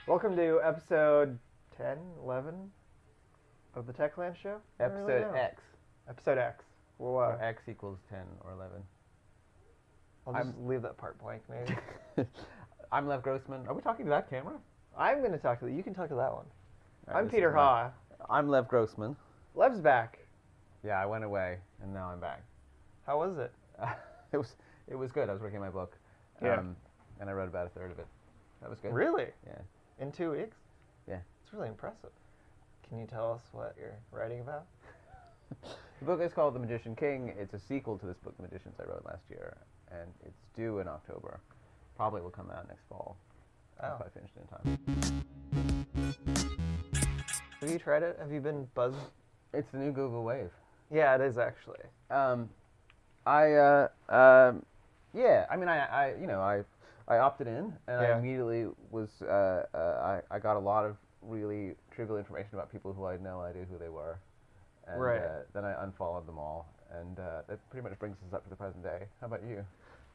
Welcome to episode 10, 11 of the Techland show. Episode X. Episode X. Well, Or X equals 10 or 11. I'll just leave that part blank, maybe. I'm Lev Grossman. Are we talking to that camera? I'm going to talk to you can talk to that one. Right, I'm Peter Ha. I'm Lev Grossman. Lev's back. Yeah, I went away and now I'm back. How was it? It was good. I was working on my book. Yeah. And I wrote about a third of it. That was good. Really? Yeah. In 2 weeks? Yeah. It's really impressive. Can you tell us what you're writing about? The book is called The Magician King. It's a sequel to this book, The Magicians, I wrote last year. And it's due in October. Probably will come out next fall. Oh. If I finish it in time. Have you tried it? Have you been buzzed? It's the new Google Wave. Yeah, it is actually. Yeah. I mean, I opted in, and I Yeah. immediately was. I got a lot of really trivial information about people who I had no idea who they were, and Right. Then I unfollowed them all, and that pretty much brings us up to the present day. How about you?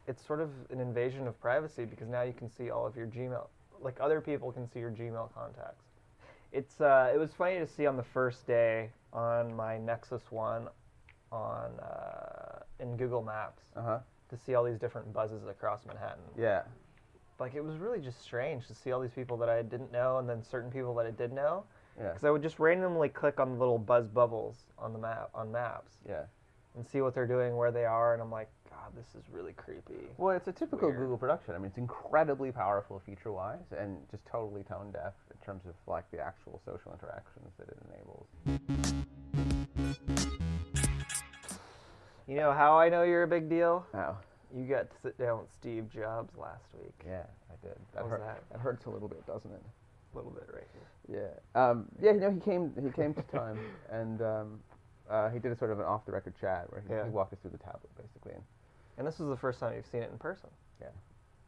It's sort of an invasion of privacy because now you can see all of your Gmail, like other people can see your Gmail contacts. It was funny to see on the first day on my Nexus One, in Google Maps, to see all these different buzzes across Manhattan. Yeah. Like it was really just strange to see all these people that I didn't know and then certain people that I did know. Yeah. Because I would just randomly click on the little buzz bubbles on the map on maps Yeah. and see what they're doing, where they are, and I'm like, God, this is really creepy. Well, it's a typical Weird. Google production. I mean, it's incredibly powerful feature-wise, and just totally tone-deaf in terms of like the actual social interactions that it enables. You know how I know you're a big deal? How? You got to sit down with Steve Jobs last week. Yeah, I did. How was that? That hurts a little bit, doesn't it? A little bit right here. Yeah. Yeah. You know, he came to time, and he did a sort of an off-the-record chat where he walked us through the tablet, basically. And this was the first time you've seen it in person. Yeah.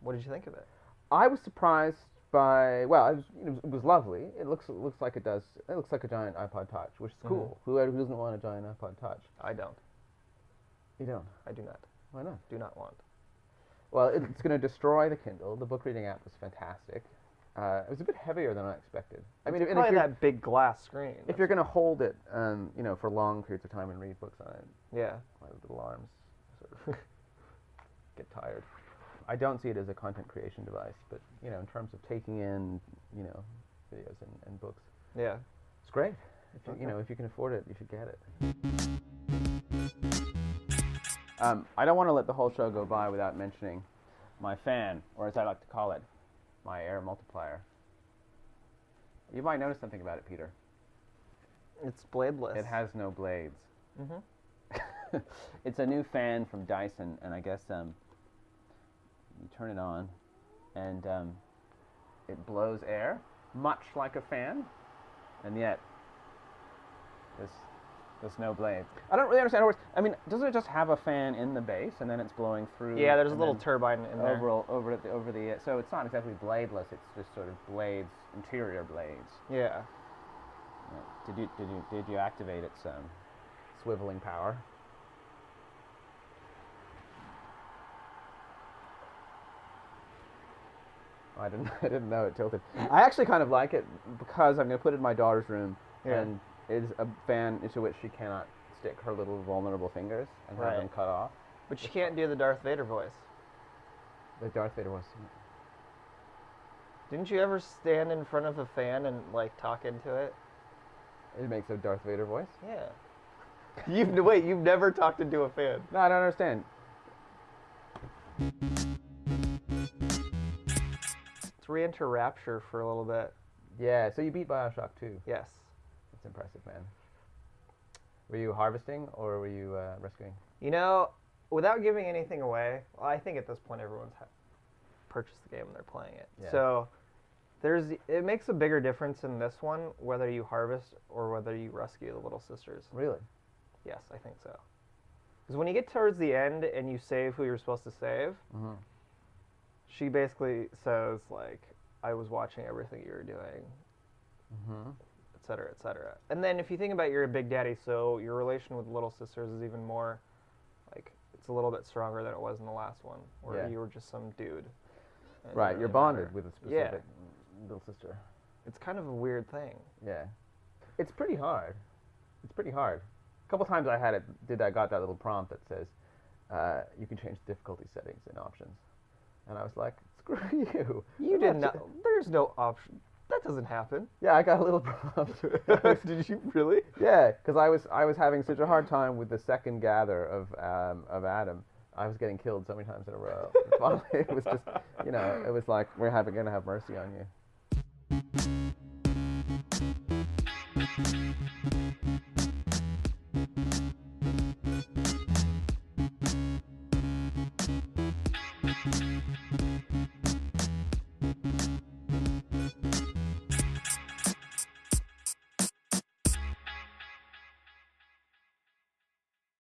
What did you think of it? I was surprised by. Well, it was lovely. It looks like it does. It looks like a giant iPod Touch, which is cool. Who doesn't want a giant iPod Touch? I don't. You don't. I do not. Why not? Do not want. Well, it's going to destroy the Kindle. The book reading app was fantastic. It was a bit heavier than I expected. I mean, Probably that big glass screen. If you're going to hold it, for long periods of time and read books on it, yeah, my little arms sort of get tired. I don't see it as a content creation device, but in terms of taking in, videos and books, yeah, it's great. If you, if you can afford it, you should get it. I don't want to let the whole show go by without mentioning my fan, or as I like to call it, my air multiplier. You might notice something about it, Peter. It's bladeless. It has no blades. Mm-hmm. It's a new fan from Dyson, and I guess you turn it on, and it blows air, much like a fan, and yet there's no blade. I don't really understand how it works. I mean, doesn't it just have a fan in the base, and then it's blowing through? Yeah, there's a little turbine in there. Over the. So it's not exactly bladeless. It's just sort of blades, interior blades. Yeah. Did you activate its swiveling power? I didn't know it tilted. I actually kind of like it because I'm going to put it in my daughter's room, and it is a fan into which she cannot stick her little vulnerable fingers and have them cut off. But she can't do the Darth Vader voice. The Darth Vader voice. Didn't you ever stand in front of a fan and talk into it? It makes a Darth Vader voice? Yeah. You've never talked into a fan. No, I don't understand. Let's re-enter Rapture for a little bit. Yeah, so you beat BioShock 2. Yes. That's impressive, man. Were you harvesting or were you rescuing? Without giving anything away, well, I think at this point everyone's purchased the game and they're playing it. Yeah. So it makes a bigger difference in this one whether you harvest or whether you rescue the little sisters. Really? Yes, I think so. Because when you get towards the end and you save who you're supposed to save, she basically says, I was watching everything you were doing, cetera, et cetera. And then if you think about you're a big daddy, so your relation with little sisters is even more, like, it's a little bit stronger than it was in the last one, where Yeah. you were just some dude. Right, you're bonded with a specific little sister. It's kind of a weird thing. Yeah. It's pretty hard. It's pretty hard. A couple times I got that little prompt that says, you can change difficulty settings in options. And I was like, screw you. You did not. There's no option. That doesn't happen. Yeah, I got a little prompt. Did you really? Yeah, because I was having such a hard time with the second gather of Adam. I was getting killed so many times in a row. Finally, it was just, it was like, we're gonna have mercy on you.